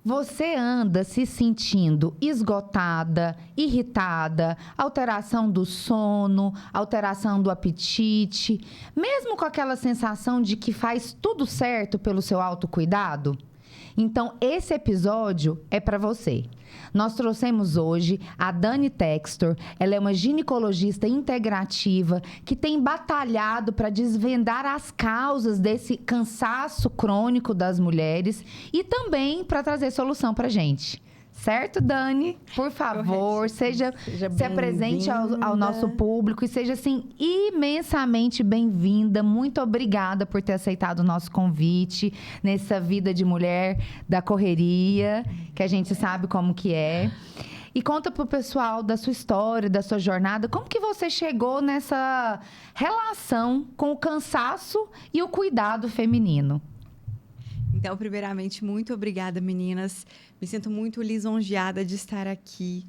Você anda se sentindo esgotada, irritada, alteração do sono, alteração do apetite, mesmo com aquela sensação de que faz tudo certo pelo seu autocuidado? Então, esse episódio é para você. Nós trouxemos hoje a Dani Textor. Ela é uma ginecologista integrativa que tem batalhado para desvendar as causas desse cansaço crônico das mulheres e também para trazer solução para gente. Certo, Dani? Por favor, se apresente ao nosso público e seja, assim, imensamente bem-vinda. Muito obrigada por ter aceitado o nosso convite nessa vida de mulher da correria, que a gente sabe como que é. E conta pro pessoal da sua história, da sua jornada, como que você chegou nessa relação com o cansaço e o cuidado feminino? Então, primeiramente, muito obrigada, meninas. Me sinto muito lisonjeada de estar aqui,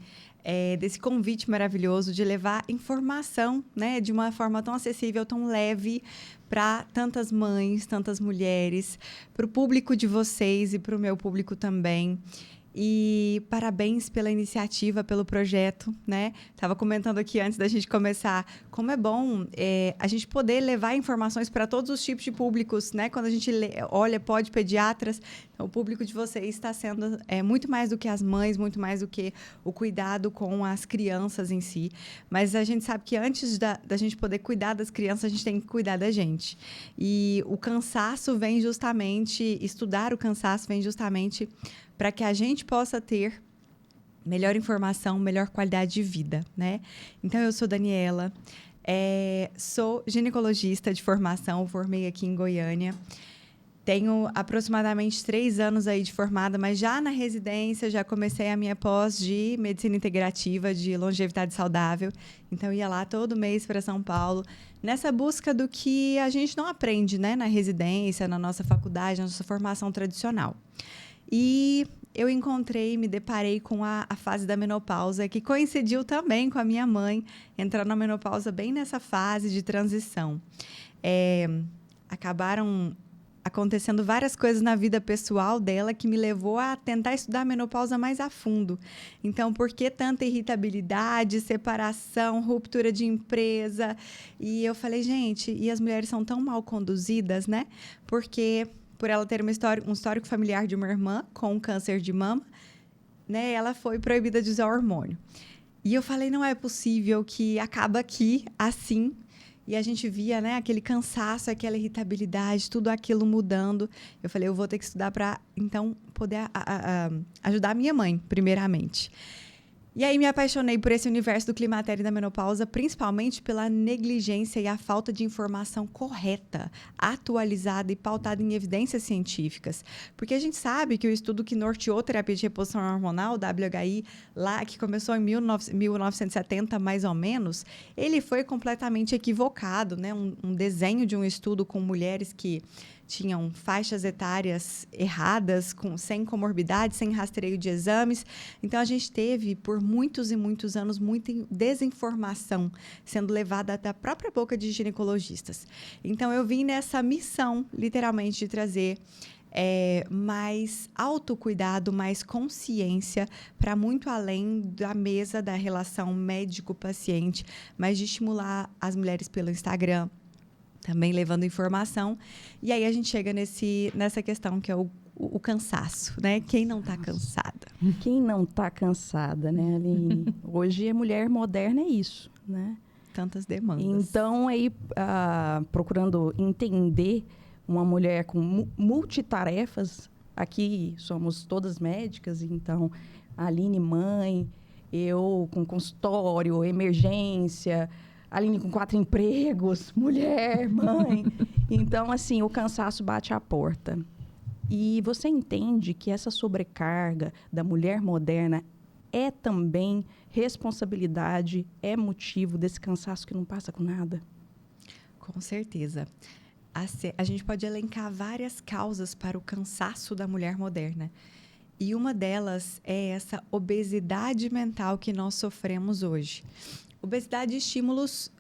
desse convite maravilhoso de levar informação, né, de uma forma tão acessível, tão leve, para tantas mães, tantas mulheres, para o público de vocês e para o meu público também. E parabéns pela iniciativa, pelo projeto, né? Estava comentando aqui antes da gente começar, como é bom a gente poder levar informações para todos os tipos de públicos, né? Quando a gente olha, pode pediatras, então, o público de vocês está sendo muito mais do que as mães, muito mais do que o cuidado com as crianças em si. Mas a gente sabe que antes da gente poder cuidar das crianças, a gente tem que cuidar da gente. E o cansaço vem justamente, estudar o cansaço vem justamente para que a gente possa ter melhor informação, melhor qualidade de vida, né? Então, eu sou Daniela, sou ginecologista de formação, formei aqui em Goiânia. Tenho aproximadamente 3 anos aí de formada, mas já na residência, já comecei a minha pós de medicina integrativa, de longevidade saudável. Então, ia lá todo mês para São Paulo, nessa busca do que a gente não aprende, né? Na residência, na nossa faculdade, na nossa formação tradicional. E eu me deparei com a fase da menopausa, que coincidiu também com a minha mãe, entrando na menopausa bem nessa fase de transição. Acabaram acontecendo várias coisas na vida pessoal dela que me levou a tentar estudar a menopausa mais a fundo. Então, por que tanta irritabilidade, separação, ruptura de empresa? E eu falei, gente, e as mulheres são tão mal conduzidas, né? Porque por ela ter um histórico familiar de uma irmã com câncer de mama, né, ela foi proibida de usar hormônio. E eu falei, não é possível que acaba aqui, assim. E a gente via, né, aquele cansaço, aquela irritabilidade, tudo aquilo mudando. Eu falei, eu vou ter que estudar para, então, poder ajudar a minha mãe, primeiramente. E aí me apaixonei por esse universo do climatério e da menopausa, principalmente pela negligência e a falta de informação correta, atualizada e pautada em evidências científicas. Porque a gente sabe que o estudo que norteou terapia de reposição hormonal, WHI, lá que começou em 1970, mais ou menos, ele foi completamente equivocado, né? Um desenho de um estudo com mulheres que tinham faixas etárias erradas, sem comorbidade, sem rastreio de exames. Então, a gente teve, por muitos e muitos anos, muita desinformação sendo levada da própria boca de ginecologistas. Então, eu vim nessa missão, literalmente, de trazer mais autocuidado, mais consciência para muito além da mesa da relação médico-paciente, mas de estimular as mulheres pelo Instagram, também levando informação. E aí a gente chega nessa questão que é o cansaço, né? Quem não está cansada? Quem não está cansada, né, Aline? Hoje a mulher moderna é isso, né? Tantas demandas. Então, aí, procurando entender uma mulher com multitarefas, aqui somos todas médicas, então, a Aline mãe, eu com consultório, emergência, a Aline com 4 empregos, mulher, mãe. Então, assim, o cansaço bate à porta. E você entende que essa sobrecarga da mulher moderna é também responsabilidade, é motivo desse cansaço que não passa com nada? Com certeza. A gente pode elencar várias causas para o cansaço da mulher moderna. E uma delas é essa obesidade mental que nós sofremos hoje. Obesidade e estímulos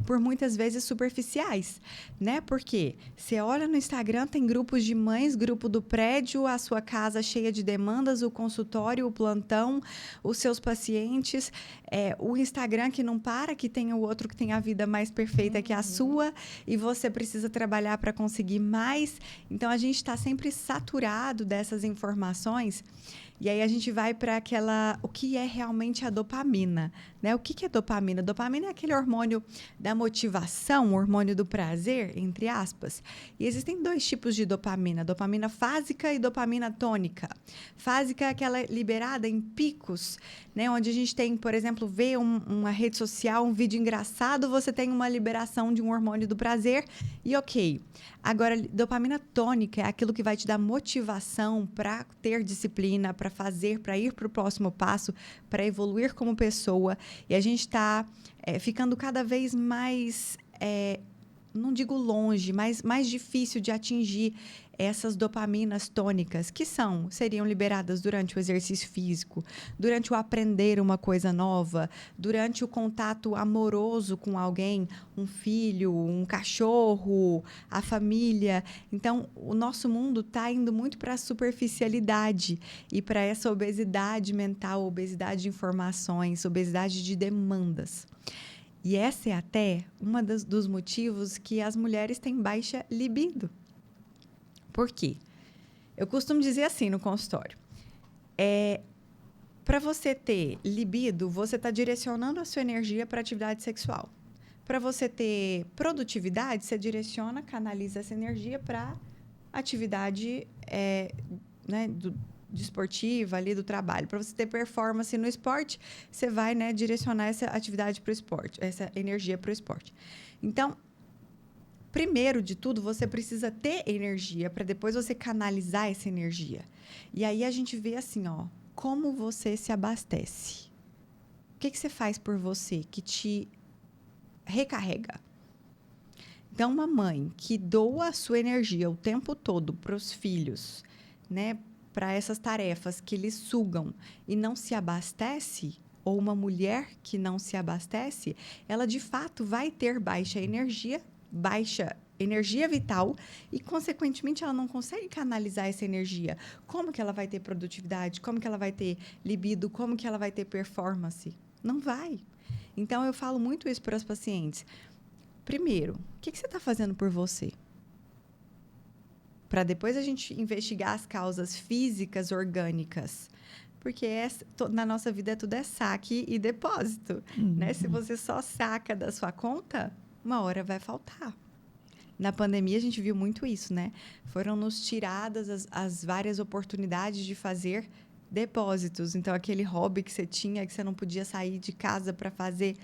por muitas vezes superficiais, né? Porque você olha no Instagram, tem grupos de mães, grupo do prédio, a sua casa cheia de demandas, o consultório, o plantão, os seus pacientes, o Instagram que não para, que tem o outro que tem a vida mais perfeita que a sua, e você precisa trabalhar para conseguir mais. Então, a gente está sempre saturado dessas informações. E aí a gente vai para o que é realmente a dopamina, né? O que é dopamina? Dopamina é aquele hormônio da motivação, o hormônio do prazer, entre aspas. E existem 2 tipos de dopamina, dopamina fásica e dopamina tônica. Fásica é aquela liberada em picos, né? Onde a gente tem, por exemplo, vê uma rede social, um vídeo engraçado, você tem uma liberação de um hormônio do prazer e ok. Agora, dopamina tônica é aquilo que vai te dar motivação para ter disciplina, para fazer, para ir para o próximo passo, para evoluir como pessoa. E a gente está ficando cada vez mais, não digo longe, mas mais difícil de atingir essas dopaminas tônicas, que seriam liberadas durante o exercício físico, durante o aprender uma coisa nova, durante o contato amoroso com alguém, um filho, um cachorro, a família. Então, o nosso mundo está indo muito para a superficialidade e para essa obesidade mental, obesidade de informações, obesidade de demandas. E essa é até uma dos motivos que as mulheres têm baixa libido. Por quê? Eu costumo dizer assim no consultório. Para você ter libido, você está direcionando a sua energia para a atividade sexual. Para você ter produtividade, você canaliza essa energia para atividade desportiva ali do trabalho. Para você ter performance no esporte, você vai direcionar essa atividade para o esporte, essa energia para o esporte. Então, primeiro de tudo, você precisa ter energia para depois você canalizar essa energia. E aí a gente vê assim, como você se abastece. O que você faz por você que te recarrega? Então, uma mãe que doa a sua energia o tempo todo para os filhos, né, para essas tarefas que lhes sugam e não se abastece, ou uma mulher que não se abastece, ela de fato vai ter baixa energia vital e, consequentemente, ela não consegue canalizar essa energia. Como que ela vai ter produtividade? Como que ela vai ter libido? Como que ela vai ter performance? Não vai. Então, eu falo muito isso para os pacientes. Primeiro, o que você está fazendo por você? Para depois a gente investigar as causas físicas, orgânicas. Porque na nossa vida tudo é saque e depósito. Né? Se você só saca da sua conta, uma hora vai faltar. Na pandemia, a gente viu muito isso, né? Foram nos tiradas as várias oportunidades de fazer depósitos. Então, aquele hobby que você tinha, que você não podia sair de casa para fazer.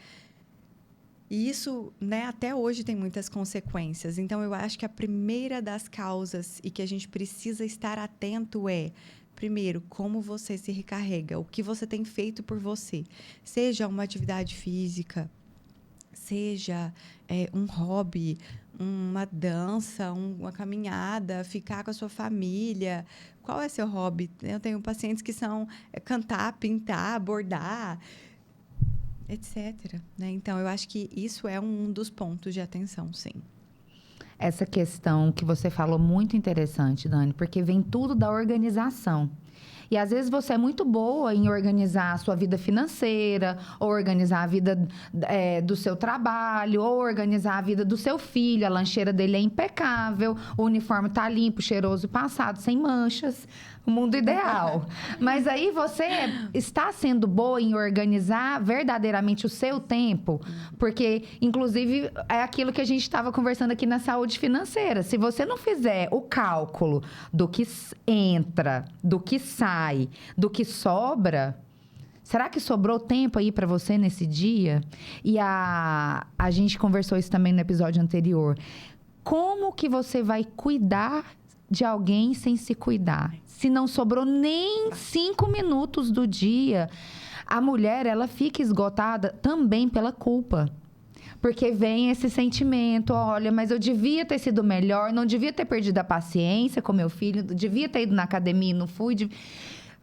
E isso, né, até hoje tem muitas consequências. Então, eu acho que a primeira das causas e que a gente precisa estar atento primeiro, como você se recarrega, o que você tem feito por você. Seja uma atividade física, seja um hobby, uma dança, uma caminhada, ficar com a sua família. Qual é seu hobby? Eu tenho pacientes que são cantar, pintar, bordar, etc. Né? Então, eu acho que isso é um dos pontos de atenção, sim. Essa questão que você falou muito interessante, Dani, porque vem tudo da organização. E às vezes você é muito boa em organizar a sua vida financeira, ou organizar a vida do seu trabalho, ou organizar a vida do seu filho. A lancheira dele é impecável, o uniforme tá limpo, cheiroso, passado, sem manchas. O mundo ideal. Mas aí você está sendo boa em organizar verdadeiramente o seu tempo, porque, inclusive, é aquilo que a gente estava conversando aqui na saúde financeira. Se você não fizer o cálculo do que entra, do que sai, do que sobra, será que sobrou tempo aí para você nesse dia? E a gente conversou isso também no episódio anterior. Como que você vai cuidar de alguém sem se cuidar? Se não sobrou nem 5 minutos do dia, a mulher, ela fica esgotada também pela culpa. Porque vem esse sentimento, olha, mas eu devia ter sido melhor, não devia ter perdido a paciência com meu filho, devia ter ido na academia e não fui.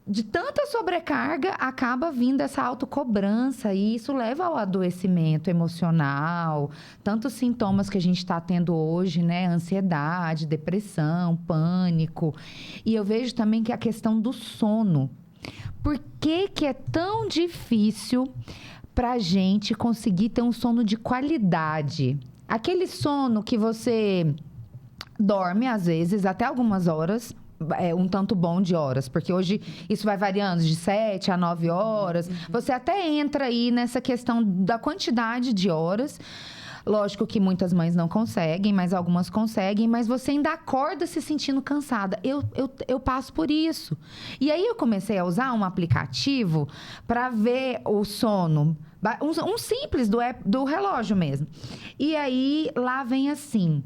de tanta sobrecarga, acaba vindo essa autocobrança e isso leva ao adoecimento emocional, tantos sintomas que a gente está tendo hoje, né? Ansiedade, depressão, pânico. E eu vejo também que a questão do sono. Por que que é tão difícil para a gente conseguir ter um sono de qualidade? Aquele sono que você dorme, às vezes, até algumas horas, um tanto bom de horas, porque hoje isso vai variando de 7 a 9 horas. Você até entra aí nessa questão da quantidade de horas. Lógico que muitas mães não conseguem, mas algumas conseguem, mas você ainda acorda se sentindo cansada. Eu passo por isso. E aí eu comecei a usar um aplicativo para ver o sono. Um simples do relógio mesmo. E aí lá vem assim: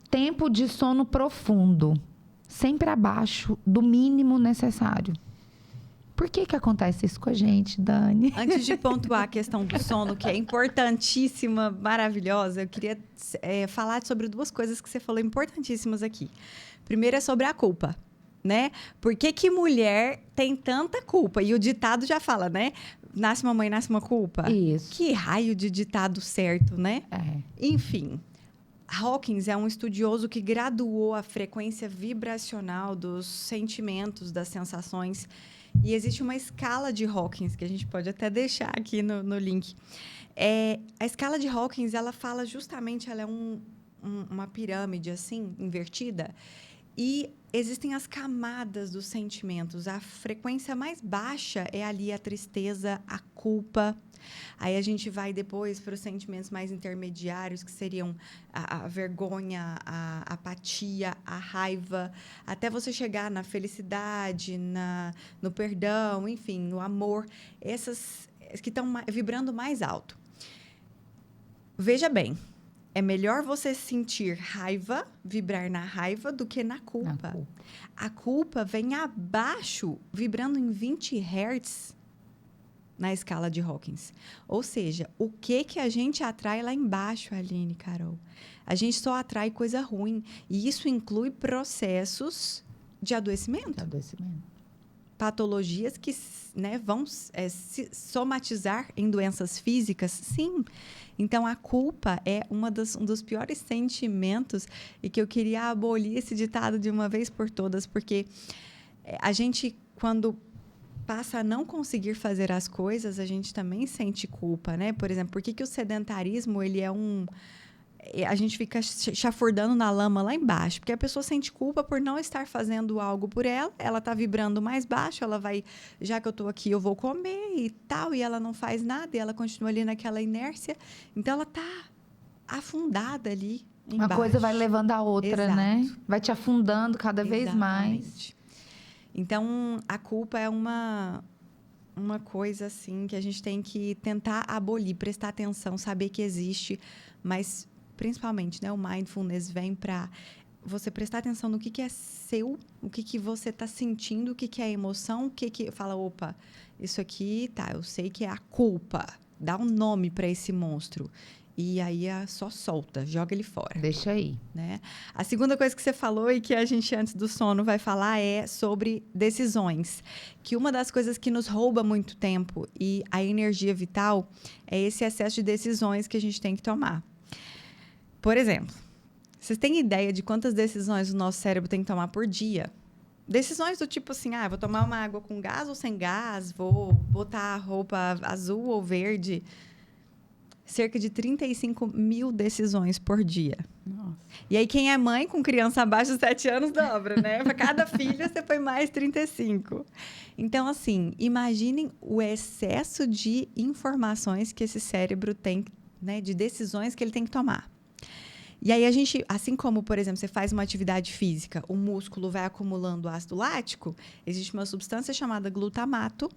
tempo de sono profundo. Sempre abaixo do mínimo necessário. Por que que acontece isso com a gente, Dani? Antes de pontuar a questão do sono, que é importantíssima, maravilhosa, eu queria falar sobre 2 coisas que você falou importantíssimas aqui. Primeiro é sobre a culpa, né? Por que que mulher tem tanta culpa? E o ditado já fala, né? Nasce uma mãe, nasce uma culpa. Isso. Que raio de ditado certo, né? É. Enfim, Hawkins é um estudioso que graduou a frequência vibracional dos sentimentos, das sensações. E existe uma escala de Hawkins, que a gente pode até deixar aqui no link. A escala de Hawkins, ela fala justamente, ela é uma pirâmide, assim, invertida. E existem as camadas dos sentimentos. A frequência mais baixa é ali a tristeza, a culpa. Aí a gente vai depois para os sentimentos mais intermediários, que seriam a vergonha, a apatia, a raiva, até você chegar na felicidade, no perdão, enfim, no amor. Essas que estão vibrando mais alto. Veja bem, é melhor você sentir raiva, vibrar na raiva, do que na culpa. A culpa vem abaixo, vibrando em 20 Hz na escala de Hawkins. Ou seja, o que a gente atrai lá embaixo, Aline, Carol? A gente só atrai coisa ruim. E isso inclui processos de adoecimento. Patologias que, né, vão se somatizar em doenças físicas, sim. Então, a culpa é um dos piores sentimentos e que eu queria abolir esse ditado de uma vez por todas, porque a gente, quando passa a não conseguir fazer as coisas, a gente também sente culpa, né? Por exemplo, por que o sedentarismo, ele é a gente fica chafurdando na lama lá embaixo, porque a pessoa sente culpa por não estar fazendo algo por ela, ela está vibrando mais baixo, ela vai, já que eu estou aqui, eu vou comer e tal, e ela não faz nada, e ela continua ali naquela inércia, então ela está afundada ali embaixo. Uma coisa vai levando a outra, Exato. né? Vai te afundando cada vez mais. Exatamente. Então, a culpa é uma coisa, assim, que a gente tem que tentar abolir, prestar atenção, saber que existe, mas, principalmente, né, o mindfulness vem para você prestar atenção no que é seu, o que você está sentindo, o que é emoção, fala, opa, isso aqui, tá, eu sei que é a culpa, dá um nome para esse monstro. E aí só solta, joga ele fora. Deixa aí. Né? A segunda coisa que você falou e que a gente, antes do sono, vai falar é sobre decisões. Que uma das coisas que nos rouba muito tempo e a energia vital é esse excesso de decisões que a gente tem que tomar. Por exemplo, vocês têm ideia de quantas decisões o nosso cérebro tem que tomar por dia? Decisões do tipo assim, vou tomar uma água com gás ou sem gás, vou botar a roupa azul ou verde. Cerca de 35 mil decisões por dia. Nossa. E aí, quem é mãe com criança abaixo de 7 anos dobra, né? Para cada filho, você põe mais 35. Então, assim, imaginem o excesso de informações que esse cérebro tem, né? De decisões que ele tem que tomar. E aí, a gente, assim como, por exemplo, você faz uma atividade física, o músculo vai acumulando ácido lático, existe uma substância chamada glutamato,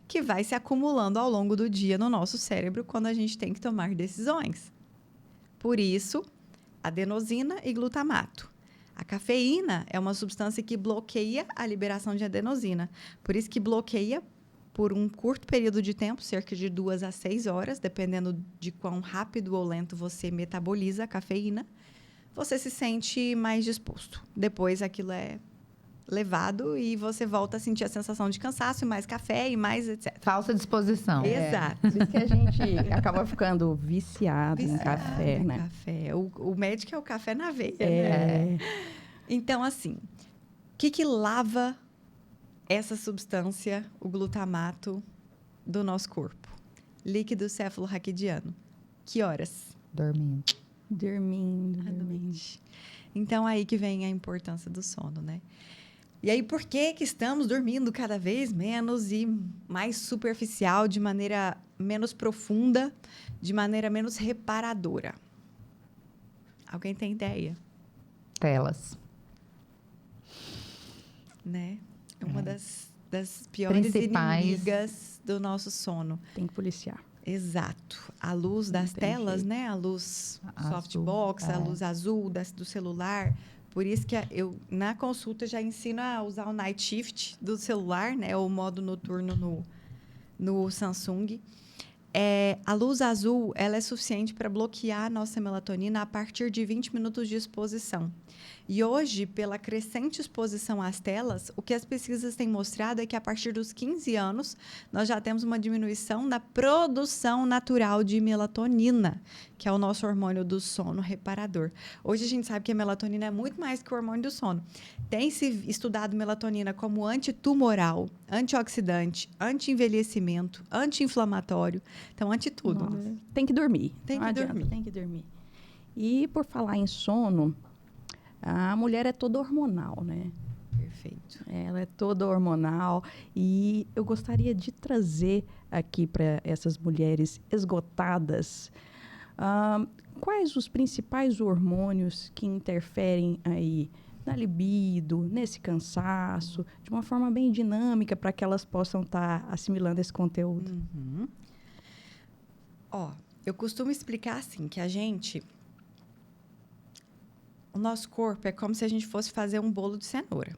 que vai se acumulando ao longo do dia no nosso cérebro quando a gente tem que tomar decisões. Por isso, adenosina e glutamato. A cafeína é uma substância que bloqueia a liberação de adenosina. Por isso que bloqueia por um curto período de tempo, cerca de 2 a 6 horas, dependendo de quão rápido ou lento você metaboliza a cafeína, você se sente mais disposto. Depois, aquilo é levado e você volta a sentir a sensação de cansaço e mais café e mais etc. Falsa disposição. Exato. Por isso que a gente acaba ficando viciado em café, em né? Café. O médico é o café na veia, né? É, Então, assim, o que lava essa substância, o glutamato, do nosso corpo? Líquido cefalorraquidiano. Que horas? Dormindo. dormindo. À noite. Então, aí que vem a importância do sono, né? E aí, por que estamos dormindo cada vez menos e mais superficial, de maneira menos profunda, de maneira menos reparadora? Alguém tem ideia? Telas. Né? É uma das piores Principais. inimigas do nosso sono. Tem que policiar. Exato. A luz Não das tem telas, jeito. né? A luz Azul, softbox, a luz azul do celular. Por isso que eu, na consulta, já ensino a usar o night shift do celular, né? O modo noturno no Samsung. A luz azul, ela é suficiente para bloquear a nossa melatonina a partir de 20 minutos de exposição. E hoje, pela crescente exposição às telas, o que as pesquisas têm mostrado é que a partir dos 15 anos, nós já temos uma diminuição na produção natural de melatonina, que é o nosso hormônio do sono reparador. Hoje a gente sabe que a melatonina é muito mais que o hormônio do sono. Tem-se estudado melatonina como antitumoral, antioxidante, anti-envelhecimento, anti-inflamatório. Então, anti-tudo. Nossa, tem que dormir. Tem Não que adianta, dormir. Tem que dormir. E por falar em sono, a mulher é toda hormonal, né? Perfeito. Ela é toda hormonal e eu gostaria de trazer aqui para essas mulheres esgotadas quais os principais hormônios que interferem aí na libido, nesse cansaço, de uma forma bem dinâmica para que elas possam estar assimilando esse conteúdo. Uhum. Ó, eu costumo explicar assim, que o nosso corpo é como se a gente fosse fazer um bolo de cenoura.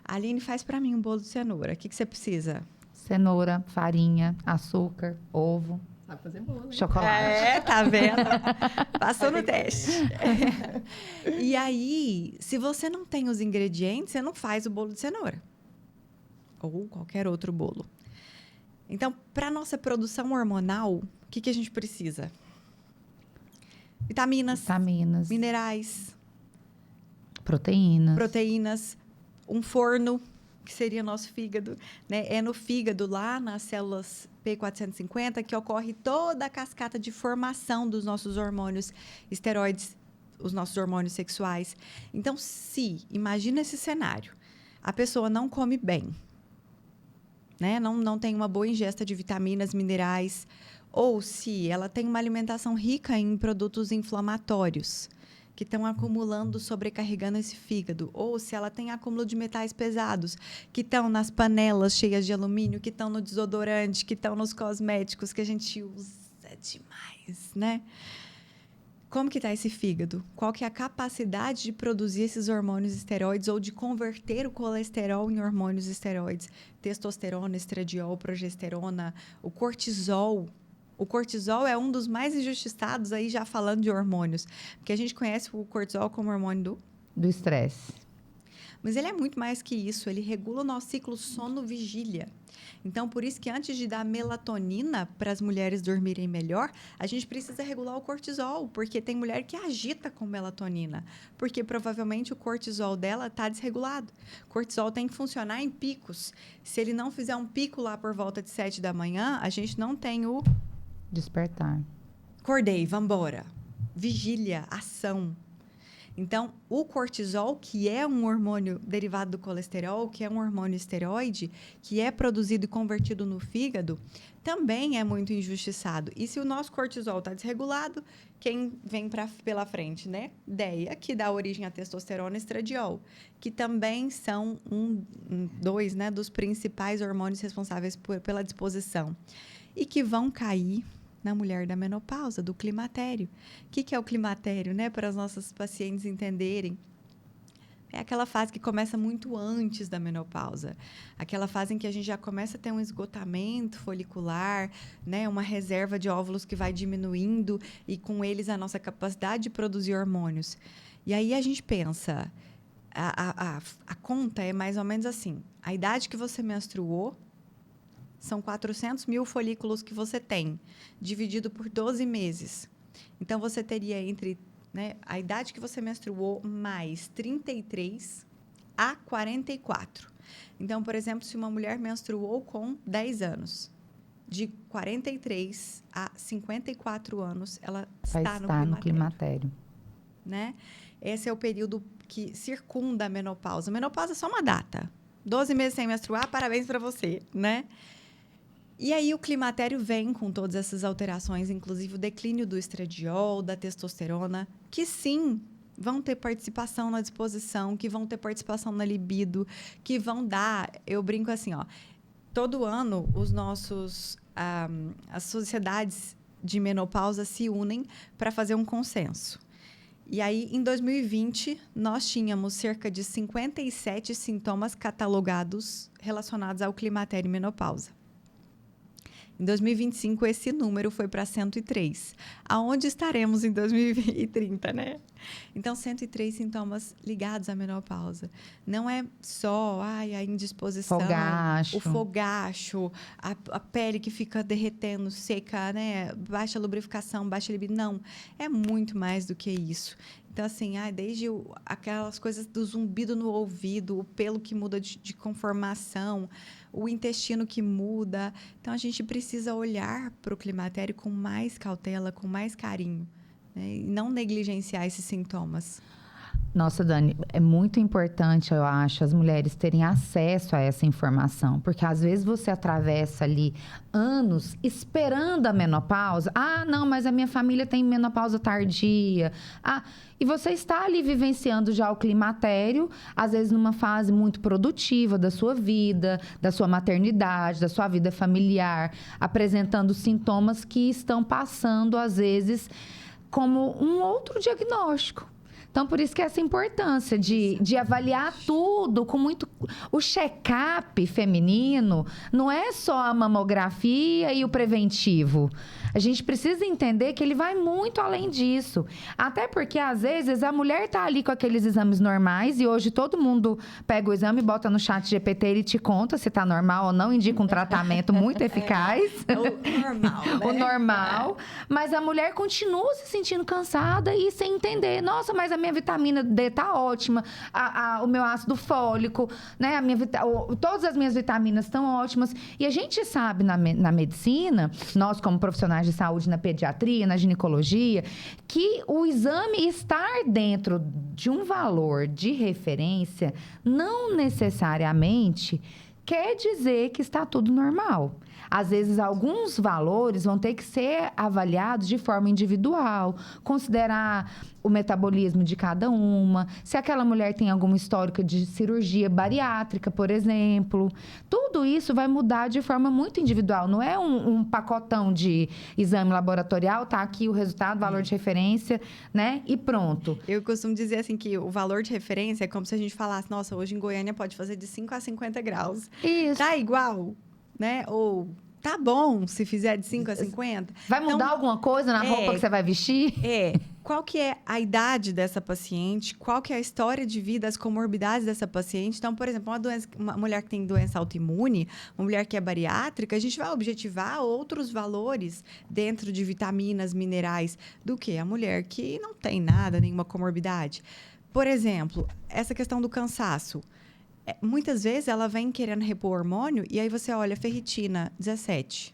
A Aline faz para mim um bolo de cenoura. O que você precisa? Cenoura, farinha, açúcar, ovo, Sabe fazer bolo, hein? chocolate. Tá vendo? Passou no teste. E aí, se você não tem os ingredientes, você não faz o bolo de cenoura. Ou qualquer outro bolo. Então, para nossa produção hormonal, o que a gente precisa? Vitaminas, Vitaminas, minerais, proteínas. proteínas, um forno, que seria nosso fígado, né? É no fígado, lá nas células P450, que ocorre toda a cascata de formação dos nossos hormônios esteroides, os nossos hormônios sexuais. Então, imagina esse cenário, a pessoa não come bem, né? Não tem uma boa ingesta de vitaminas, minerais, ou se ela tem uma alimentação rica em produtos inflamatórios, que estão acumulando, sobrecarregando esse fígado. Ou se ela tem acúmulo de metais pesados, que estão nas panelas cheias de alumínio, que estão no desodorante, que estão nos cosméticos, que a gente usa demais, né? Como que está esse fígado? Qual que é a capacidade de produzir esses hormônios esteroides ou de converter o colesterol em hormônios esteroides? Testosterona, estradiol, progesterona, o cortisol. O cortisol é um dos mais injustiçados aí, já falando de hormônios. Porque a gente conhece o cortisol como hormônio Do estresse. Mas ele é muito mais que isso. Ele regula o nosso ciclo sono-vigília. Então, por isso que antes de dar melatonina para as mulheres dormirem melhor, a gente precisa regular o cortisol. Porque tem mulher que agita com melatonina. Porque provavelmente o cortisol dela está desregulado. O cortisol tem que funcionar em picos. Se ele não fizer um pico lá por volta de 7 da manhã, a gente não tem o... Despertar. Acordei, vambora. Vigília, ação. Então, o cortisol, que é um hormônio derivado do colesterol, que é um hormônio esteroide, que é produzido e convertido no fígado, também é muito injustiçado. E se o nosso cortisol está desregulado, quem vem pela frente, né? DEA, que dá origem à testosterona e estradiol, que também são dois, né, dos principais hormônios responsáveis pela disposição. E que vão cair na mulher da menopausa, do climatério. O que é o climatério, né? Para as nossas pacientes entenderem. É aquela fase que começa muito antes da menopausa. Aquela fase em que a gente já começa a ter um esgotamento folicular, né? Uma reserva de óvulos que vai diminuindo e com eles a nossa capacidade de produzir hormônios. E aí a gente pensa, A conta é mais ou menos assim. A idade que você menstruou são 400 mil folículos que você tem, dividido por 12 meses. Então, você teria entre, né, a idade que você menstruou mais 33 a 44. Então, por exemplo, se uma mulher menstruou com 10 anos, de 43 a 54 anos, ela Vai está estar no no climatério. né? Esse é o período que circunda a menopausa. A menopausa é só uma data. 12 meses sem menstruar, parabéns para você, né? E aí o climatério vem com todas essas alterações, inclusive o declínio do estradiol, da testosterona, que sim, vão ter participação na disposição, que vão ter participação na libido, que vão dar, eu brinco assim, ó, todo ano as sociedades de menopausa se unem para fazer um consenso. E aí, em 2020, nós tínhamos cerca de 57 sintomas catalogados relacionados ao climatério e menopausa. Em 2025, esse número foi para 103. Aonde estaremos em 2030, né? Então, 103 sintomas ligados à menopausa. Não é só a indisposição, Fogacho. o fogacho, a pele que fica derretendo, seca, né? Baixa lubrificação, baixa libido. Não, é muito mais do que isso. Então, assim, desde aquelas coisas do zumbido no ouvido, o pelo que muda de conformação, o intestino que muda. Então, a gente precisa olhar para o climatério com mais cautela, com mais carinho, né? E não negligenciar esses sintomas. Nossa, Dani, é muito importante, eu acho, as mulheres terem acesso a essa informação, porque às vezes você atravessa ali anos esperando a menopausa. Ah, não, mas a minha família tem menopausa tardia. E você está ali vivenciando já o climatério, às vezes numa fase muito produtiva da sua vida, da sua maternidade, da sua vida familiar, apresentando sintomas que estão passando, às vezes, como um outro diagnóstico. Então, por isso que essa importância de avaliar tudo com muito... O check-up feminino não é só a mamografia e o preventivo. A gente precisa entender que ele vai muito além disso. Até porque, às vezes, a mulher está ali com aqueles exames normais e hoje todo mundo pega o exame, bota no chat GPT e ele te conta se está normal ou não, indica um tratamento muito eficaz. É o normal, né? O normal. Mas a mulher continua se sentindo cansada e sem entender. Nossa, mas a minha vitamina D tá ótima, o meu ácido fólico, né? Todas as minhas vitaminas estão ótimas. E a gente sabe na medicina, nós como profissionais de saúde na pediatria, na ginecologia, que o exame estar dentro de um valor de referência não necessariamente quer dizer que está tudo normal. Às vezes, alguns valores vão ter que ser avaliados de forma individual, considerar o metabolismo de cada uma, se aquela mulher tem algum histórico de cirurgia bariátrica, por exemplo. Tudo isso vai mudar de forma muito individual. Não é um pacotão de exame laboratorial, tá aqui o resultado, valor de referência, né? E pronto. Eu costumo dizer assim que o valor de referência é como se a gente falasse, nossa, hoje em Goiânia pode fazer de 5 a 50 graus. Isso. Tá igual, né? Ou tá bom se fizer de 5 a 50. Vai mudar alguma coisa na roupa que você vai vestir? Qual que é a idade dessa paciente? Qual que é a história de vida, as comorbidades dessa paciente? Então, por exemplo, uma mulher que tem doença autoimune, uma mulher que é bariátrica, a gente vai objetivar outros valores dentro de vitaminas, minerais, do que a mulher que não tem nada, nenhuma comorbidade. Por exemplo, essa questão do cansaço. Muitas vezes ela vem querendo repor hormônio e aí você olha ferritina 17,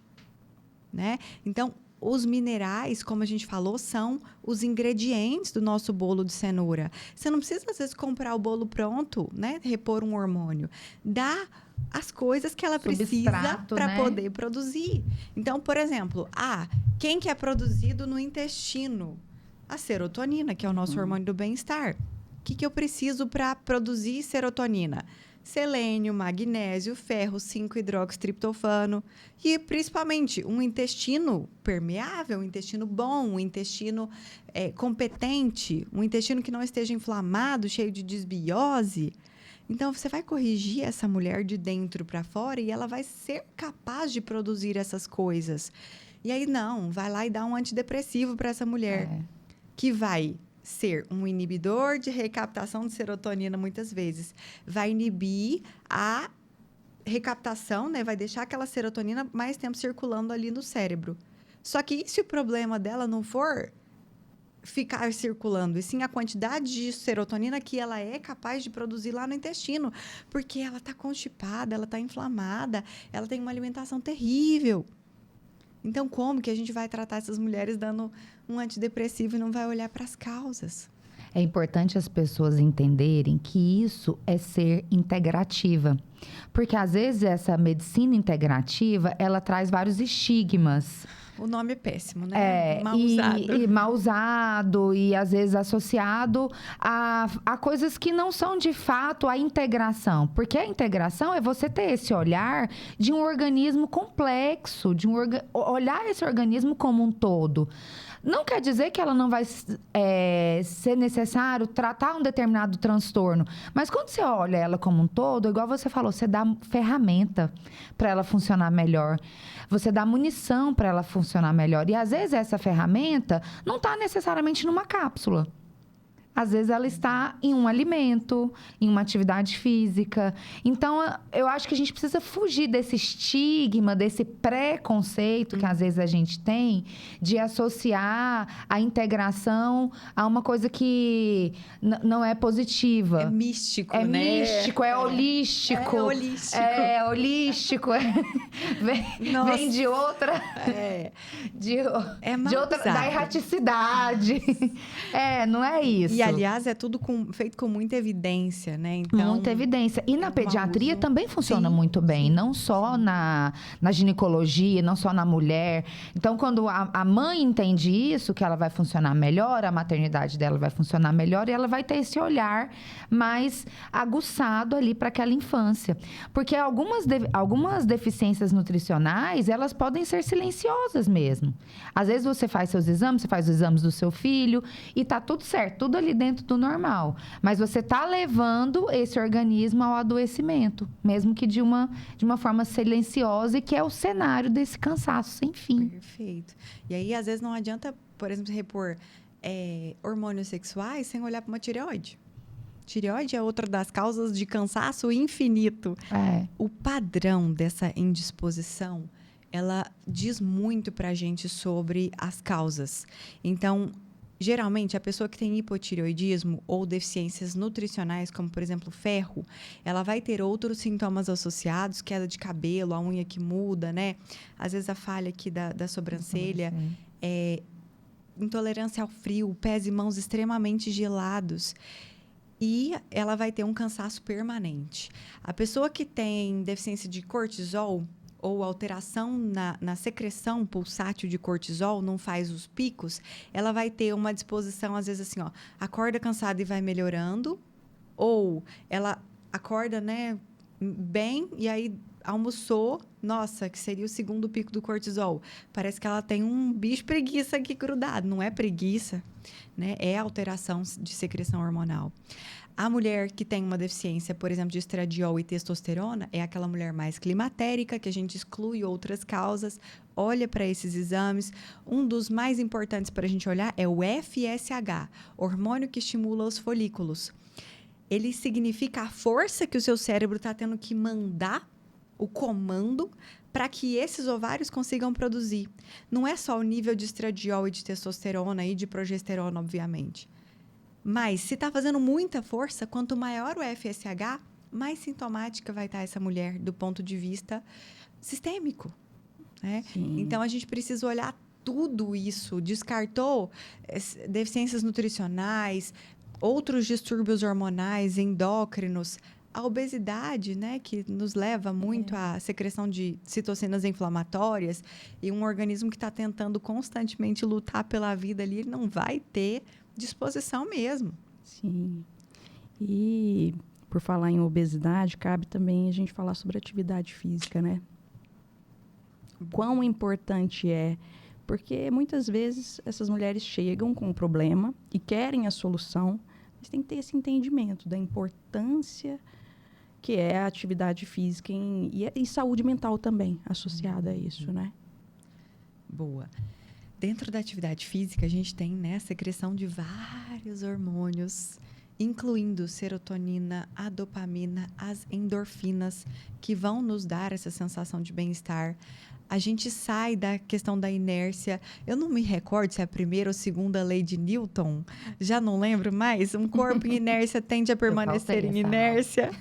né? Então, os minerais, como a gente falou, são os ingredientes do nosso bolo de cenoura. Você não precisa, às vezes, comprar o bolo pronto, né? Repor um hormônio. Dá as coisas que ela precisa para poder produzir. Então, por exemplo, quem que é produzido no intestino? A serotonina, que é o nosso hormônio do bem-estar. O que eu preciso para produzir serotonina? Selênio, magnésio, ferro, 5-hidroxitriptofano e, principalmente, um intestino permeável, um intestino bom, um intestino competente, um intestino que não esteja inflamado, cheio de desbiose. Então, você vai corrigir essa mulher de dentro para fora e ela vai ser capaz de produzir essas coisas. E aí, vai lá e dá um antidepressivo para essa mulher, que vai ser um inibidor de recaptação de serotonina, muitas vezes. Vai inibir a recaptação, né? Vai deixar aquela serotonina mais tempo circulando ali no cérebro. Só que se o problema dela não for ficar circulando, e sim a quantidade de serotonina que ela é capaz de produzir lá no intestino, porque ela está constipada, ela está inflamada, ela tem uma alimentação terrível. Então, como que a gente vai tratar essas mulheres dando um antidepressivo e não vai olhar para as causas? É importante as pessoas entenderem que isso é ser integrativa. Porque, às vezes, essa medicina integrativa, ela traz vários estigmas. O nome é péssimo, né? É, Mal usado. E mal usado, e às vezes associado a coisas que não são de fato a integração. Porque a integração é você ter esse olhar de um organismo complexo, olhar esse organismo como um todo. Não quer dizer que ela não vai ser necessário tratar um determinado transtorno. Mas quando você olha ela como um todo, igual você falou, você dá ferramenta para ela funcionar melhor. Você dá munição para ela funcionar melhor. E às vezes essa ferramenta não está necessariamente numa cápsula. Às vezes ela está em um alimento, em uma atividade física. Então, eu acho que a gente precisa fugir desse estigma, desse preconceito que às vezes a gente tem de associar a integração a uma coisa que não é positiva. É místico, é né? Místico, é holístico. É holístico. É holístico. Vem de outra... De outra, da erraticidade. Não é isso. E, aliás, é tudo feito com muita evidência, né? Então, muita evidência. E na pediatria também funciona Sim, muito bem. Não só na ginecologia, não só na mulher. Então, quando a mãe entende isso, que ela vai funcionar melhor, a maternidade dela vai funcionar melhor e ela vai ter esse olhar mais aguçado ali para aquela infância. Porque algumas deficiências nutricionais, elas podem ser silenciosas mesmo. Às vezes você faz seus exames, você faz os exames do seu filho e tá tudo certo, tudo ali dentro do normal. Mas você tá levando esse organismo ao adoecimento, mesmo que de uma forma silenciosa, e que é o cenário desse cansaço sem fim. Perfeito. E aí, às vezes, não adianta, por exemplo, repor hormônios sexuais sem olhar para uma tireoide. Tireoide é outra das causas de cansaço infinito. O padrão dessa indisposição, ela diz muito para a gente sobre as causas. Então, geralmente, a pessoa que tem hipotireoidismo ou deficiências nutricionais, como, por exemplo, ferro, ela vai ter outros sintomas associados, queda de cabelo, a unha que muda, né? Às vezes, a falha aqui da sobrancelha, intolerância ao frio, pés e mãos extremamente gelados. E ela vai ter um cansaço permanente. A pessoa que tem deficiência de cortisol ou alteração na secreção pulsátil de cortisol, não faz os picos, ela vai ter uma disposição, às vezes assim, acorda cansada e vai melhorando, ou ela acorda, né, bem, e aí almoçou, nossa, que seria o segundo pico do cortisol. Parece que ela tem um bicho preguiça aqui grudado. Não é preguiça, né? É alteração de secreção hormonal. A mulher que tem uma deficiência, por exemplo, de estradiol e testosterona, é aquela mulher mais climatérica, que a gente exclui outras causas, olha para esses exames. Um dos mais importantes para a gente olhar é o FSH, hormônio que estimula os folículos. Ele significa a força que o seu cérebro está tendo que mandar, o comando, para que esses ovários consigam produzir. Não é só o nível de estradiol e de testosterona e de progesterona, obviamente. Mas, se está fazendo muita força, quanto maior o FSH, mais sintomática vai estar essa mulher do ponto de vista sistêmico. Né? Então, a gente precisa olhar tudo isso. Descartou deficiências nutricionais, outros distúrbios hormonais, endócrinos, a obesidade, né, que nos leva muito à secreção de citocinas inflamatórias, e um organismo que está tentando constantemente lutar pela vida ali, ele não vai ter disposição mesmo. Sim. E, por falar em obesidade, cabe também a gente falar sobre atividade física, né? Quão importante é, porque muitas vezes essas mulheres chegam com um problema e querem a solução, mas tem que ter esse entendimento da importância que é a atividade física e saúde mental também associada a isso, né? Boa. Dentro da atividade física, a gente tem, né, a secreção de vários hormônios, incluindo serotonina, a dopamina, as endorfinas, que vão nos dar essa sensação de bem-estar. A gente sai da questão da inércia. Eu não me recordo se é a primeira ou segunda lei de Newton. Já não lembro mais. Um corpo em inércia tende a permanecer em inércia,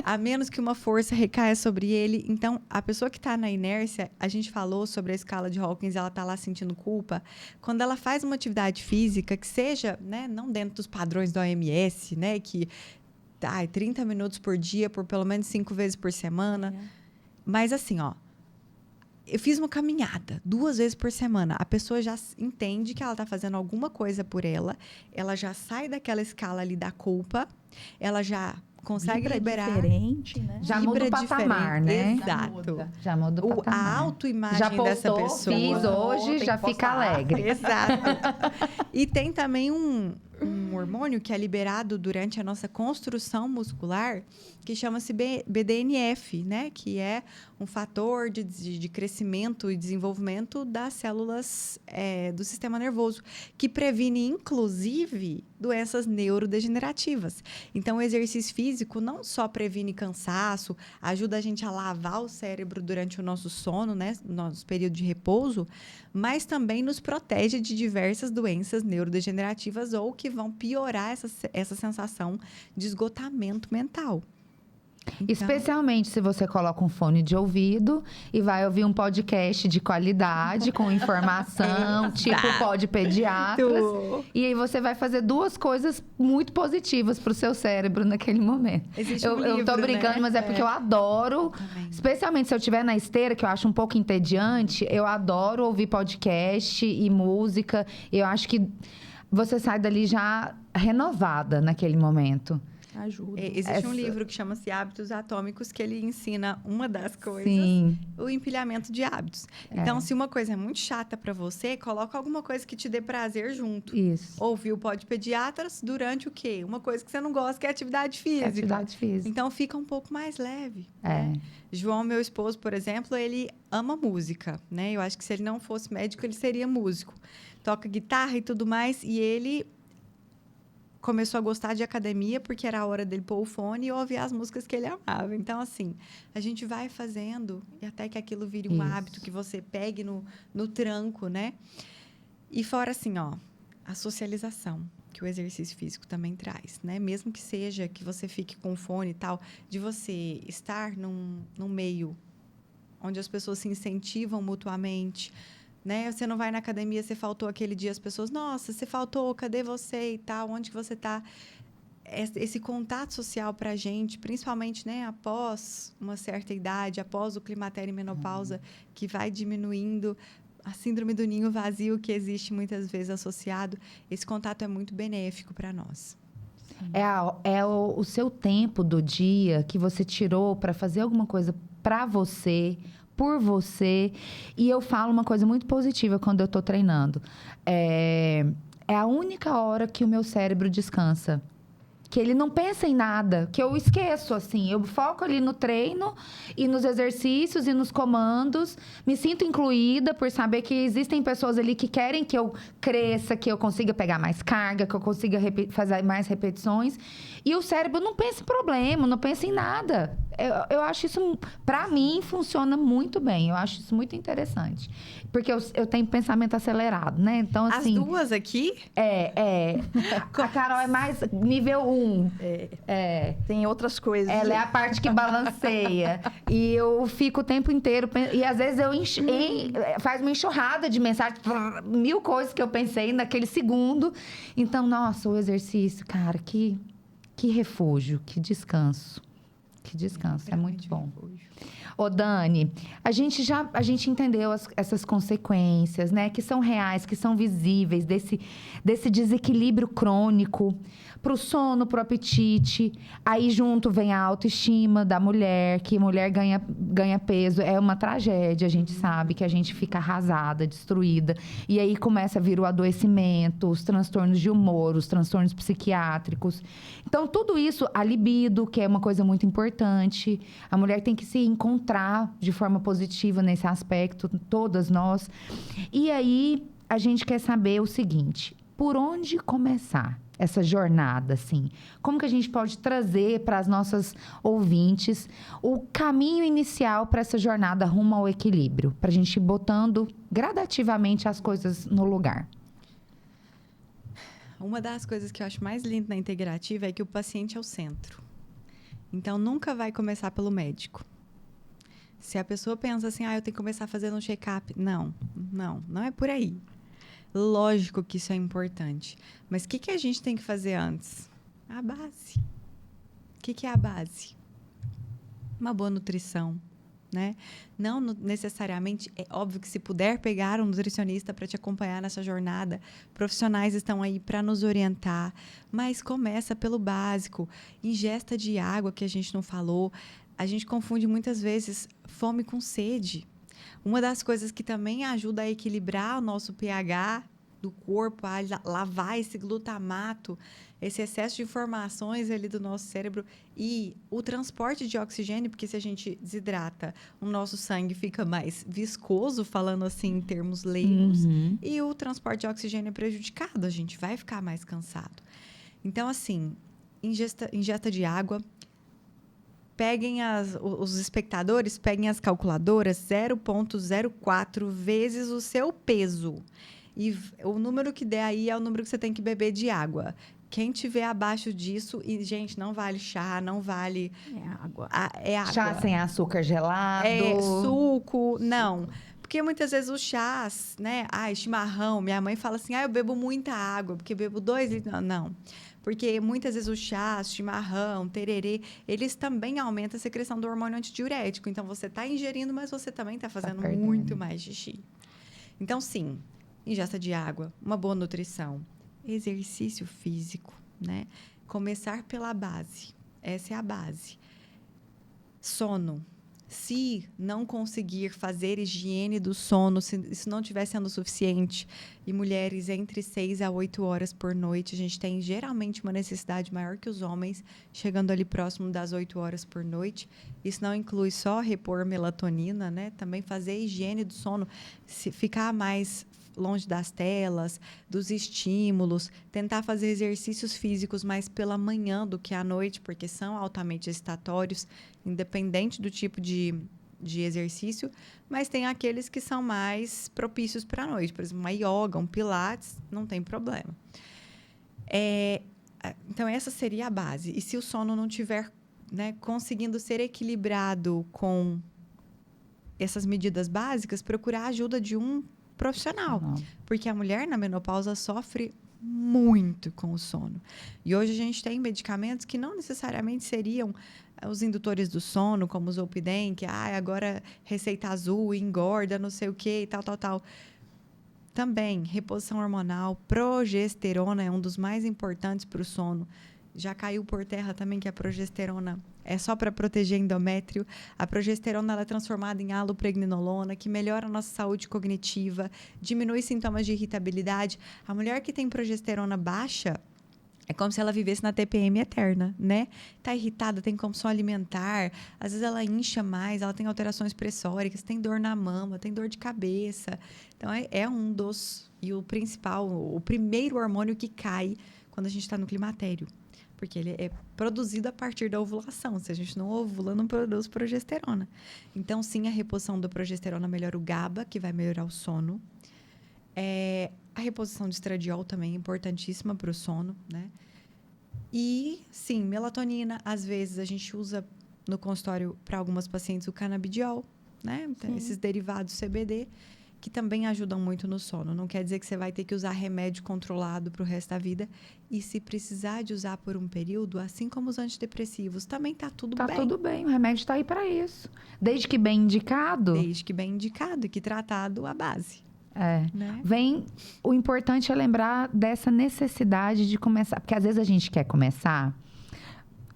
a menos que uma força recaia sobre ele. Então, a pessoa que está na inércia, a gente falou sobre a escala de Hawkins, ela está lá sentindo culpa. Quando ela faz uma atividade física, que seja, né, não dentro dos padrões da OMS, né, que 30 minutos por dia, por pelo menos 5 vezes por semana. Mas assim, ó, eu fiz uma caminhada 2 vezes por semana. A pessoa já entende que ela está fazendo alguma coisa por ela. Ela já sai daquela escala ali da culpa. Ela já consegue Vibra liberar. Diferente, né? Já muda o patamar, né? Exato. Já muda o patamar. A autoimagem já postou, dessa pessoa. Fiz hoje, já fica alegre. Exato. E tem também um hormônio que é liberado durante a nossa construção muscular, que chama-se BDNF, né? Que é um fator de crescimento e desenvolvimento das células do sistema nervoso, que previne, inclusive, doenças neurodegenerativas. Então, o exercício físico não só previne cansaço, ajuda a gente a lavar o cérebro durante o nosso sono, né? Nosso período de repouso, mas também nos protege de diversas doenças neurodegenerativas ou que vão piorar essa sensação de esgotamento mental. Então, especialmente se você coloca um fone de ouvido e vai ouvir um podcast de qualidade, com informação, tipo Pod Pediatras. E aí você vai fazer 2 coisas muito positivas para o seu cérebro naquele momento. Eu tô brincando, né? Mas é porque eu adoro, especialmente se eu estiver na esteira, que eu acho um pouco entediante, eu adoro ouvir podcast e música. Eu acho que você sai dali já renovada naquele momento. Ajuda. Existe um livro que chama-se Hábitos Atômicos, que ele ensina uma das coisas, o empilhamento de hábitos. Então, se uma coisa é muito chata para você, coloca alguma coisa que te dê prazer junto. Isso. Ouve o Pod Pediatras durante o quê? Uma coisa que você não gosta, que é atividade física. Atividade física. Então, fica um pouco mais leve. Né? João, meu esposo, por exemplo, ele ama música, né? Eu acho que se ele não fosse médico, ele seria músico. Toca guitarra e tudo mais, e ele começou a gostar de academia porque era a hora dele pôr o fone e ouvir as músicas que ele amava. Então, assim, a gente vai fazendo e até que aquilo vire um hábito que você pegue no tranco, né? E fora, assim, ó, a socialização que o exercício físico também traz, né? Mesmo que seja que você fique com o fone e tal, de você estar num meio onde as pessoas se incentivam mutuamente, né? Você não vai na academia, você faltou aquele dia, as pessoas, nossa, você faltou, cadê você e tal, onde que você está? Esse contato social para a gente, principalmente, né, após uma certa idade, após o climatério e menopausa, que vai diminuindo, a síndrome do ninho vazio que existe muitas vezes associado, esse contato é muito benéfico para nós. É o seu tempo do dia que você tirou para fazer alguma coisa para você, por você. E eu falo uma coisa muito positiva quando eu estou treinando. É a única hora que o meu cérebro descansa. Que ele não pensa em nada, que eu esqueço, assim. Eu foco ali no treino e nos exercícios e nos comandos. Me sinto incluída por saber que existem pessoas ali que querem que eu cresça, que eu consiga pegar mais carga, que eu consiga fazer mais repetições. E o cérebro não pensa em problema, não pensa em nada. Eu acho isso, pra mim, funciona muito bem. Eu acho isso muito interessante. Porque eu tenho pensamento acelerado, né? Então, assim... As duas aqui? A Carol é mais nível 1. Tem outras coisas. Ela é a parte que balanceia. E eu fico o tempo inteiro... E às vezes faz uma enxurrada de mensagem, 1000 coisas que eu pensei naquele segundo. Então, nossa, o exercício, cara, que refúgio, que descanso. Que descanso, é muito bom. Ô, Dani, a gente entendeu essas consequências, né? Que são reais, que são visíveis desse desequilíbrio crônico para o sono, para o apetite. Aí junto vem a autoestima da mulher, que mulher ganha peso. É uma tragédia, a gente sabe que a gente fica arrasada, destruída. E aí começa a vir o adoecimento, os transtornos de humor, os transtornos psiquiátricos. Então, tudo isso, a libido, que é uma coisa muito importante. A mulher tem que se encontrar de forma positiva nesse aspecto, todas nós. E aí, a gente quer saber o seguinte: por onde começar essa jornada, assim? Como que a gente pode trazer para as nossas ouvintes o caminho inicial para essa jornada rumo ao equilíbrio? Para a gente ir botando gradativamente as coisas no lugar. Uma das coisas que eu acho mais linda na integrativa é que o paciente é o centro. Então, nunca vai começar pelo médico. Se a pessoa pensa assim, eu tenho que começar fazendo um check-up. Não é por aí. Lógico que isso é importante. Mas o que a gente tem que fazer antes? A base. O que é a base? Uma boa nutrição, né? Não necessariamente, é óbvio que se puder pegar um nutricionista para te acompanhar nessa jornada, profissionais estão aí para nos orientar, mas começa pelo básico. Ingesta de água, que a gente não falou. A gente confunde muitas vezes fome com sede. Uma das coisas que também ajuda a equilibrar o nosso pH do corpo, a lavar esse glutamato, esse excesso de informações ali do nosso cérebro e o transporte de oxigênio, porque se a gente desidrata, o nosso sangue fica mais viscoso, falando assim em termos leigos, e o transporte de oxigênio é prejudicado, a gente vai ficar mais cansado. Então, assim, ingesta de água. Peguem os espectadores, peguem as calculadoras, 0,04 vezes o seu peso. E o número que der aí é o número que você tem que beber de água. Quem tiver abaixo disso, e, gente, não vale chá, não vale... É água. É água. Chá sem açúcar gelado. É suco, não. Porque muitas vezes os chás, né? Chimarrão. Minha mãe fala assim, eu bebo muita água, porque bebo 2 litros. Não. Porque muitas vezes os chás, chimarrão, tererê, eles também aumentam a secreção do hormônio antidiurético. Então, você está ingerindo, mas você também está fazendo muito mais xixi. Então, sim, ingesta de água, uma boa nutrição, exercício físico, né? Começar pela base. Essa é a base. Sono. Se não conseguir fazer higiene do sono, se isso não estiver sendo suficiente, e mulheres entre 6 a 8 horas por noite, a gente tem geralmente uma necessidade maior que os homens, chegando ali próximo das 8 horas por noite. Isso não inclui só repor melatonina, né? Também fazer higiene do sono, ficar mais longe das telas, dos estímulos, tentar fazer exercícios físicos mais pela manhã do que à noite, porque são altamente excitatórios, independente do tipo de exercício, mas tem aqueles que são mais propícios para a noite. Por exemplo, uma yoga, um pilates, não tem problema. Então, essa seria a base. E se o sono não estiver, né, conseguindo ser equilibrado com essas medidas básicas, procurar a ajuda de um profissional. Porque a mulher na menopausa sofre muito com o sono. E hoje a gente tem medicamentos que não necessariamente seriam os indutores do sono, como o Zolpidem, que agora receita azul, engorda, não sei o quê, e tal. Também, reposição hormonal, progesterona é um dos mais importantes para o sono. Já caiu por terra também que a progesterona é só para proteger endométrio. A progesterona ela é transformada em alopregninolona, que melhora a nossa saúde cognitiva, diminui sintomas de irritabilidade. A mulher que tem progesterona baixa, é como se ela vivesse na TPM eterna, né? Tá irritada, tem compulsão alimentar, às vezes ela incha mais, ela tem alterações pressóricas, tem dor na mama, tem dor de cabeça. Então, é um dos... E o principal, o primeiro hormônio que cai quando a gente está no climatério. Porque ele é produzido a partir da ovulação. Se a gente não ovula, não produz progesterona. Então, sim, a reposição da progesterona melhora o GABA, que vai melhorar o sono. A reposição de estradiol também é importantíssima para o sono, né? E, sim, melatonina. Às vezes, a gente usa no consultório, para algumas pacientes, o canabidiol, né? Então, esses derivados CBD, que também ajudam muito no sono. Não quer dizer que você vai ter que usar remédio controlado para o resto da vida. E se precisar de usar por um período, assim como os antidepressivos, também está tudo bem. Tá tudo bem, o remédio está aí para isso. Desde que bem indicado. Desde que bem indicado e que tratado a base. Né? O importante é lembrar dessa necessidade de começar. Porque às vezes a gente quer começar,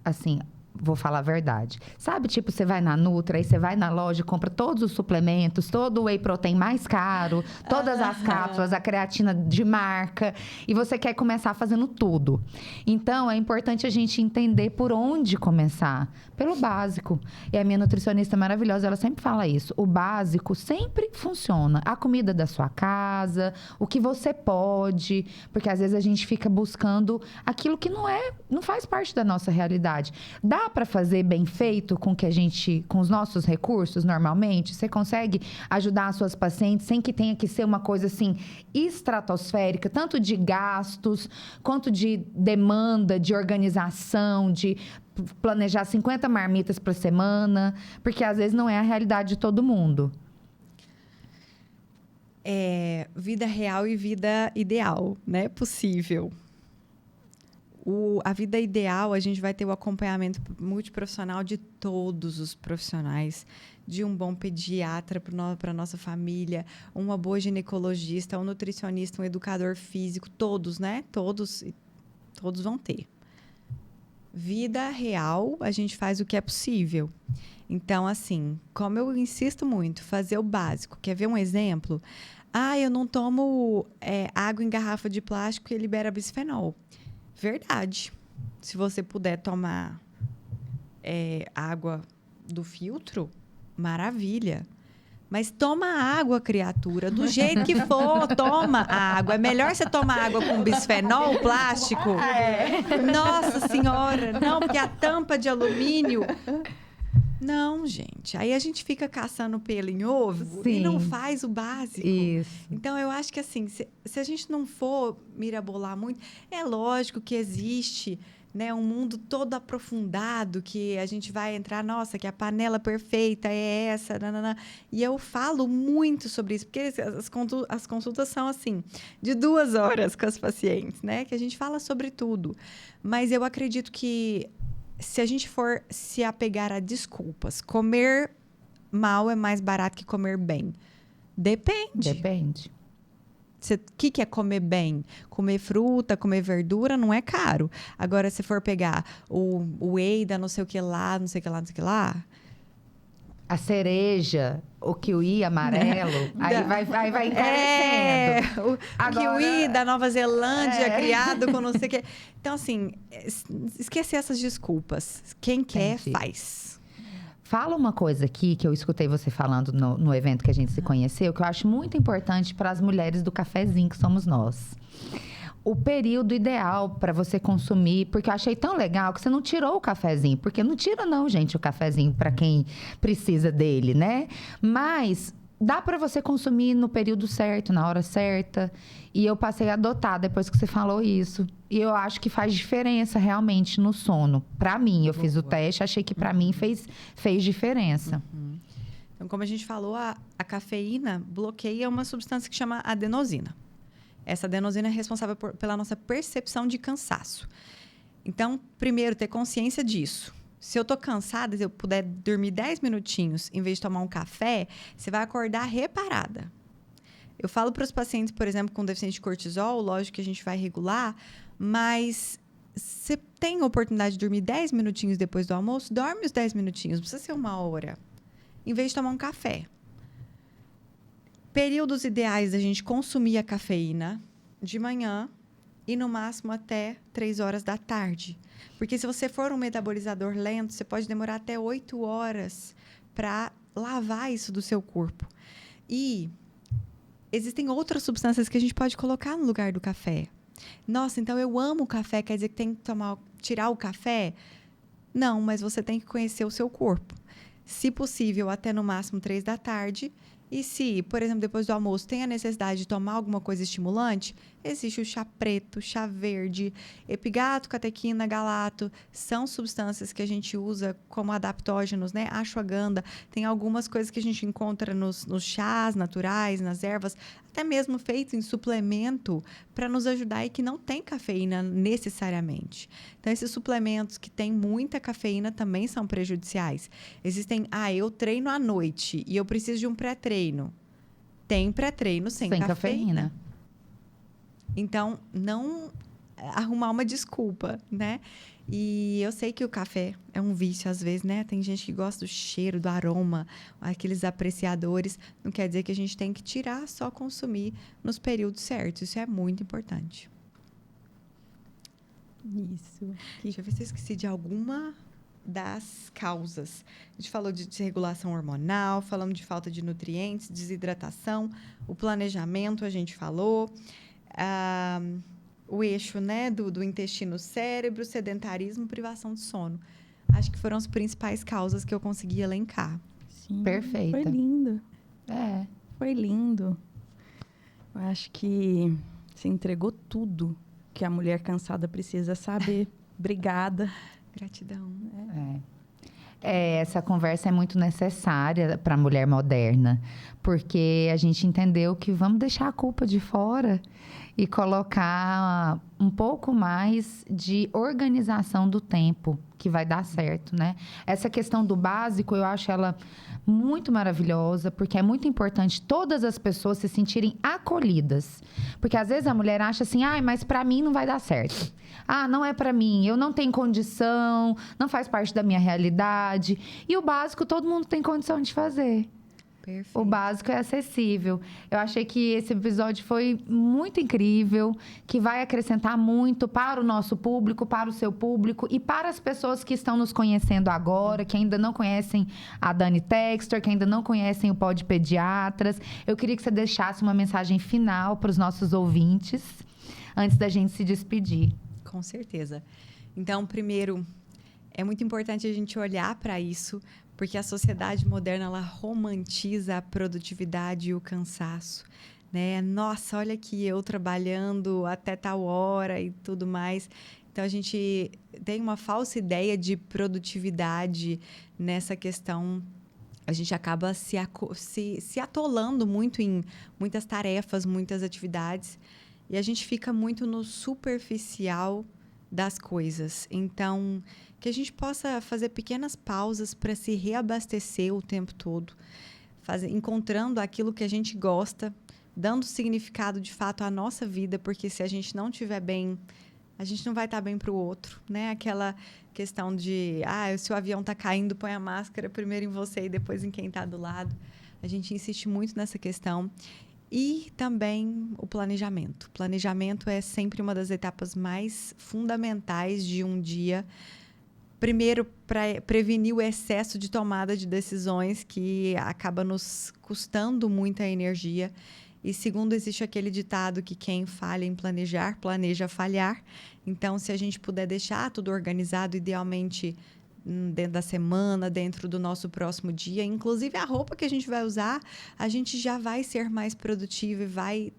assim, Vou falar a verdade. Sabe, tipo, você vai na Nutra, aí você vai na loja, compra todos os suplementos, todo o whey protein mais caro, todas as cápsulas, a creatina de marca, e você quer começar fazendo tudo. Então, é importante a gente entender por onde começar. Pelo básico. E a minha nutricionista maravilhosa, ela sempre fala isso. O básico sempre funciona. A comida da sua casa, o que você pode, porque às vezes a gente fica buscando aquilo que não faz parte da nossa realidade. Dá para fazer bem feito com os nossos recursos normalmente? Você consegue ajudar as suas pacientes sem que tenha que ser uma coisa assim estratosférica, tanto de gastos quanto de demanda, de organização, de planejar 50 marmitas por semana, porque às vezes não é a realidade de todo mundo. Vida real e vida ideal, né? Possível. A vida ideal, a gente vai ter o acompanhamento multiprofissional de todos os profissionais, de um bom pediatra para a nossa família, uma boa ginecologista, um nutricionista, um educador físico, todos, né? Todos vão ter. Vida real, a gente faz o que é possível. Então, assim, como eu insisto muito, fazer o básico. Quer ver um exemplo? Eu não tomo água em garrafa de plástico que libera bisfenol. Verdade. Se você puder tomar água do filtro, maravilha. Mas toma água, criatura, do jeito que for, toma água. É melhor você tomar água com bisfenol, plástico. Nossa Senhora, não, porque a tampa de alumínio... Não, gente. Aí a gente fica caçando pelo em ovo. Sim. E não faz o básico. Isso. Então, eu acho que assim, se a gente não for mirabolar muito, é lógico que existe, né, um mundo todo aprofundado que a gente vai entrar, nossa, que a panela perfeita é essa, nanana. E eu falo muito sobre isso, porque as consultas são assim, de 2 horas com as pacientes, né? Que a gente fala sobre tudo. Mas eu acredito que se a gente for se apegar a desculpas, comer mal é mais barato que comer bem. Depende. O que é comer bem? Comer fruta, comer verdura não é caro. Agora, se for pegar o whey da não sei o que lá, não sei o que lá, não sei o que lá... A cereja, o kiwi amarelo, aí vai encarecendo. O kiwi da Nova Zelândia, criado com não sei o quê. Então, assim, esquecer essas desculpas. Quem quer, faz. Fala uma coisa aqui que eu escutei você falando no evento que a gente se conheceu, que eu acho muito importante para as mulheres do cafezinho que somos nós. O período ideal para você consumir, porque eu achei tão legal que você não tirou o cafezinho, porque não tira não, gente, o cafezinho para quem precisa dele, né? Mas dá para você consumir no período certo, na hora certa. E eu passei a adotar depois que você falou isso. E eu acho que faz diferença realmente no sono. Para mim, eu fiz o teste, achei que para mim fez diferença. Então, como a gente falou, a cafeína bloqueia uma substância que chama adenosina. Essa adenosina é responsável pela nossa percepção de cansaço. Então, primeiro, ter consciência disso. Se eu tô cansada, se eu puder dormir 10 minutinhos, em vez de tomar um café, você vai acordar reparada. Eu falo para os pacientes, por exemplo, com deficiência de cortisol, lógico que a gente vai regular, mas você tem a oportunidade de dormir 10 minutinhos depois do almoço, dorme os 10 minutinhos, não precisa ser 1 hora, em vez de tomar um café. Períodos ideais da gente consumir a cafeína de manhã e no máximo até 3 horas da tarde. Porque se você for um metabolizador lento, você pode demorar até 8 horas para lavar isso do seu corpo. E existem outras substâncias que a gente pode colocar no lugar do café. Nossa, então eu amo o café, quer dizer que tem que tirar o café? Não, mas você tem que conhecer o seu corpo. Se possível, até no máximo 3 da tarde. E se, por exemplo, depois do almoço, tem a necessidade de tomar alguma coisa estimulante, existe o chá preto, chá verde, epigato, catequina, galato. São substâncias que a gente usa como adaptógenos, né? Ashwagandha. Tem algumas coisas que a gente encontra nos chás naturais, nas ervas, até mesmo feito em suplemento para nos ajudar e que não tem cafeína necessariamente. Então, esses suplementos que têm muita cafeína também são prejudiciais. Existem, eu treino à noite e eu preciso de um pré-treino. Tem pré-treino sem cafeína. Então, não arrumar uma desculpa, né? E eu sei que o café é um vício às vezes, né? Tem gente que gosta do cheiro, do aroma, aqueles apreciadores. Não quer dizer que a gente tem que tirar, só consumir nos períodos certos. Isso é muito importante. Isso. Deixa eu ver se eu esqueci de alguma das causas. A gente falou de desregulação hormonal, falamos de falta de nutrientes, desidratação, o planejamento a gente falou, o eixo, né, do intestino-cérebro, sedentarismo, privação de sono. Acho que foram as principais causas que eu consegui elencar. Sim, Perfeita. Foi lindo. É. Foi lindo. Eu acho que você entregou tudo que a mulher cansada precisa saber. Obrigada. Gratidão. Essa conversa é muito necessária para a mulher moderna, porque a gente entendeu que vamos deixar a culpa de fora e colocar um pouco mais de organização do tempo, que vai dar certo, né? Essa questão do básico, eu acho ela muito maravilhosa, porque é muito importante todas as pessoas se sentirem acolhidas. Porque às vezes a mulher acha assim, mas para mim não vai dar certo. Não é para mim, eu não tenho condição, não faz parte da minha realidade. E o básico todo mundo tem condição de fazer. Perfeito. O básico é acessível. Eu achei que esse episódio foi muito incrível, que vai acrescentar muito para o nosso público, para o seu público e para as pessoas que estão nos conhecendo agora, que ainda não conhecem a Dani Textor, que ainda não conhecem o Pod Pediatras. Eu queria que você deixasse uma mensagem final para os nossos ouvintes, antes da gente se despedir. Com certeza. Então, primeiro, é muito importante a gente olhar para isso, porque a sociedade moderna, ela romantiza a produtividade e o cansaço, né? Nossa, olha aqui, eu trabalhando até tal hora e tudo mais. Então, a gente tem uma falsa ideia de produtividade nessa questão. A gente acaba se atolando muito em muitas tarefas, muitas atividades, e a gente fica muito no superficial das coisas. Então, que a gente possa fazer pequenas pausas para se reabastecer o tempo todo, encontrando aquilo que a gente gosta, dando significado de fato à nossa vida, porque se a gente não estiver bem, a gente não vai estar bem para o outro, né? Aquela questão de, se o avião está caindo, põe a máscara primeiro em você e depois em quem está do lado. A gente insiste muito nessa questão. E também o planejamento. O planejamento é sempre uma das etapas mais fundamentais de um dia. Primeiro, para prevenir o excesso de tomada de decisões que acaba nos custando muita energia. E segundo, existe aquele ditado que quem falha em planejar, planeja falhar. Então, se a gente puder deixar tudo organizado, idealmente dentro da semana, dentro do nosso próximo dia, inclusive a roupa que a gente vai usar, a gente já vai ser mais produtivo e vai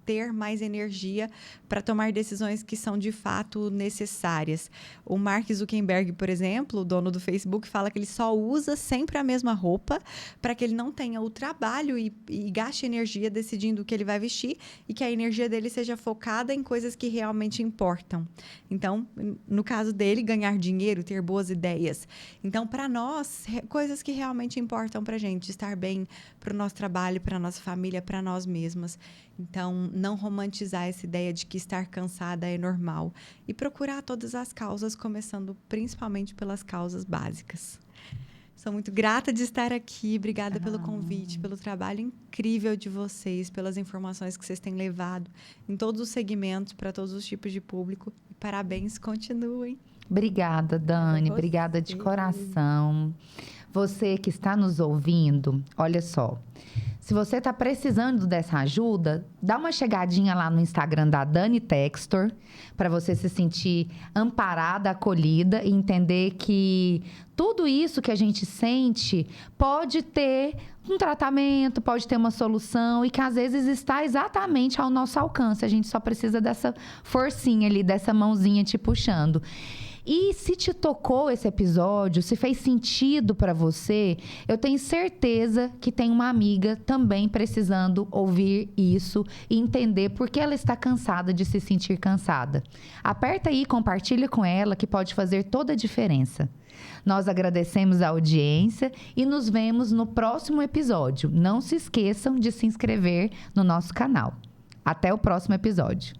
ter mais energia para tomar decisões que são de fato necessárias. O Mark Zuckerberg, por exemplo, o dono do Facebook, fala que ele só usa sempre a mesma roupa para que ele não tenha o trabalho e gaste energia decidindo o que ele vai vestir e que a energia dele seja focada em coisas que realmente importam. Então, no caso dele, ganhar dinheiro, ter boas ideias. Então, para nós, coisas que realmente importam para a gente, estar bem para o nosso trabalho, para a nossa família, para nós mesmas. Então, não romantizar essa ideia de que estar cansada é normal. E procurar todas as causas, começando principalmente pelas causas básicas. Sou muito grata de estar aqui. Obrigada pelo convite, pelo trabalho incrível de vocês, pelas informações que vocês têm levado em todos os segmentos, para todos os tipos de público. E parabéns, continuem. Obrigada, Dani. Obrigada de coração. Você que está nos ouvindo, olha só. Se você está precisando dessa ajuda, dá uma chegadinha lá no Instagram da Dani Textor, para você se sentir amparada, acolhida e entender que tudo isso que a gente sente pode ter um tratamento, pode ter uma solução e que às vezes está exatamente ao nosso alcance. A gente só precisa dessa forcinha ali, dessa mãozinha te puxando. E se te tocou esse episódio, se fez sentido para você, eu tenho certeza que tem uma amiga também precisando ouvir isso e entender por que ela está cansada de se sentir cansada. Aperta aí, compartilha com ela, que pode fazer toda a diferença. Nós agradecemos a audiência e nos vemos no próximo episódio. Não se esqueçam de se inscrever no nosso canal. Até o próximo episódio.